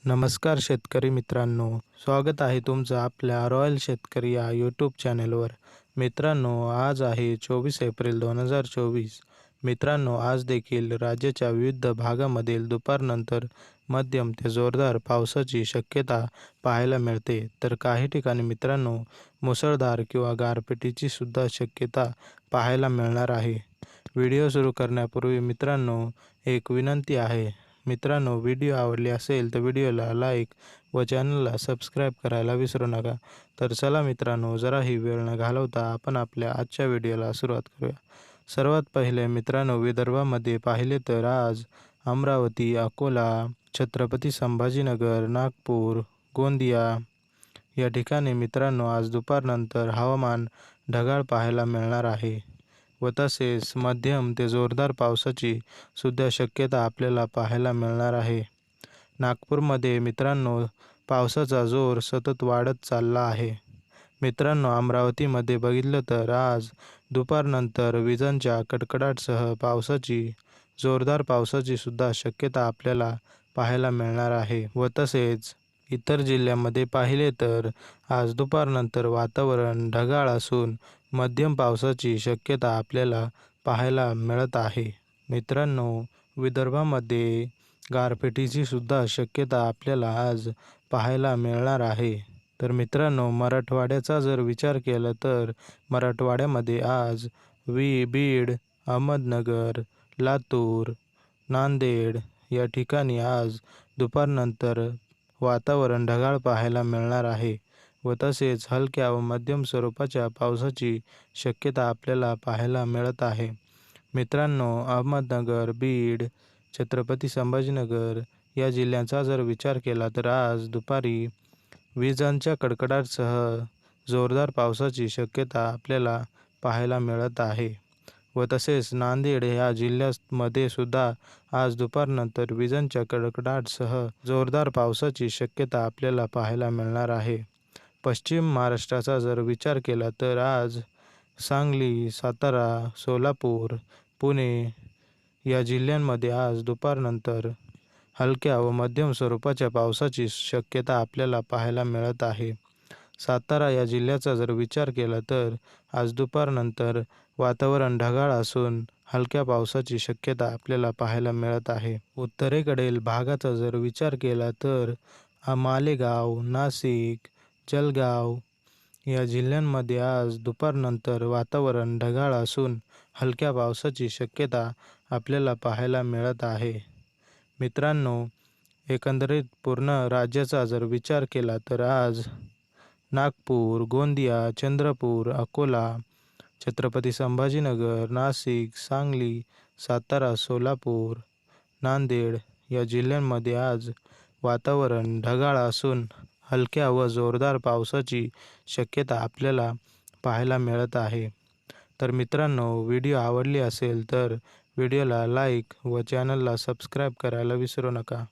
नमस्कार शेतकरी मित्रांनो, स्वागत आहे तुमचं आपल्या रॉयल शेतकरी या यूट्यूब चॅनलवर. मित्रांनो, आज आहे 24 एप्रिल 2024. मित्रांनो, आज देखील राज्याच्या विविध भागामधील दुपारनंतर मध्यम ते जोरदार पावसाची शक्यता पाहायला मिळते. तर काही ठिकाणी मित्रांनो, मुसळधार किंवा गारपिटीची सुद्धा शक्यता पाहायला मिळणार आहे. व्हिडिओ सुरू करण्यापूर्वी मित्रांनो, एक विनंती आहे. मित्रांनो, व्हिडिओ आवडली असेल तर व्हिडिओला लाईक व चॅनलला सबस्क्राईब करायला विसरू नका. तर चला मित्रांनो, जराही वेळ न घालवता आपण आपल्या आजच्या व्हिडिओला सुरुवात करूया. सर्वात पहिले मित्रांनो, विदर्भामध्ये पाहिले तर आज अमरावती, अकोला, छत्रपती संभाजीनगर, नागपूर, गोंदिया या ठिकाणी मित्रांनो आज दुपारनंतर हवामान ढगाळ पाहायला मिळणार आहे व तसेच मध्यम ते जोरदार पावसाची सुद्धा शक्यता आपल्याला पाहायला मिळणार आहे. नागपूरमध्ये मित्रांनो पावसाचा जोर सतत वाढत चालला आहे. मित्रांनो, अमरावतीमध्ये बघितलं तर आज दुपारनंतर विजांच्या कडकडाटासह जोरदार पावसाची सुद्धा शक्यता आपल्याला पाहायला मिळणार आहे व तसेच इतर जिल्ह्यांमध्ये पाहिले तर आज दुपारनंतर वातावरण ढगाळ असून मध्यम पावसाची शक्यता आपल्याला पाहायला मिळत आहे. मित्रांनो, विदर्भामध्ये गारपिटीची सुद्धा शक्यता आपल्याला आज पाहायला मिळणार आहे. तर मित्रांनो, मराठवाड्याचा जर विचार केला तर मराठवाड्यामध्ये आज बीड, अहमदनगर, लातूर, नांदेड या ठिकाणी आज दुपारनंतर वातावरण ढगाळ पाहायला मिळणार आहे व तसेच हलक्या व मध्यम स्वरूपाच्या पावसाची शक्यता आपल्याला पाहायला मिळत आहे. मित्रांनो, अहमदनगर, बीड, छत्रपती संभाजीनगर या जिल्ह्यांचा जर विचार केला तर आज दुपारी विजांच्या कडकडाटासह जोरदार पावसाची शक्यता आपल्याला पाहायला मिळत आहे व तसेच नांदेड या जिल्ह्यामध्ये सुद्धा आज दुपारनंतर विजांच्या कडकडाटासह जोरदार पावसाची शक्यता आपल्याला पाहायला मिळणार आहे. पश्चिम महाराष्ट्राचा जर विचार केला तर आज सांगली, सातारा, सोलापूर, पुणे या जिल्ह्यांमध्ये आज दुपारनंतर हलक्या व मध्यम स्वरूपाच्या पावसाची शक्यता आपल्याला पाहायला मिळत आहे. सातारा या जिल्ह्याचा जर विचार केला तर आज दुपारनंतर वातावरण ढगाळ असून हलक्या पावसाची शक्यता आपल्याला पाहायला मिळत आहे. उत्तरेकडील भागाचा जर विचार केला तर मालेगाव, नाशिक, जळगाव या जिल्ह्यांमध्ये आज दुपारनंतर वातावरण ढगाळ असून हलक्या पावसाची शक्यता आपल्याला पाहायला मिळत आहे. मित्रांनो, एकंदरीत पूर्ण राज्याचा जर विचार केला तर आज नागपूर, गोंदिया, चंद्रपूर, अकोला, छत्रपती संभाजीनगर, नाशिक, सांगली, सातारा, सोलापूर, नांदेड या जिल्ह्यांमध्ये आज वातावरण ढगाळ असून हलक्या व जोरदार पावसाची शक्यता आपल्याला पाहायला मिळत आहे. तर मित्रांनो, व्हिडिओ आवडली असेल तर व्हिडिओला लाईक व चॅनलला सबस्क्राईब करायला विसरू नका.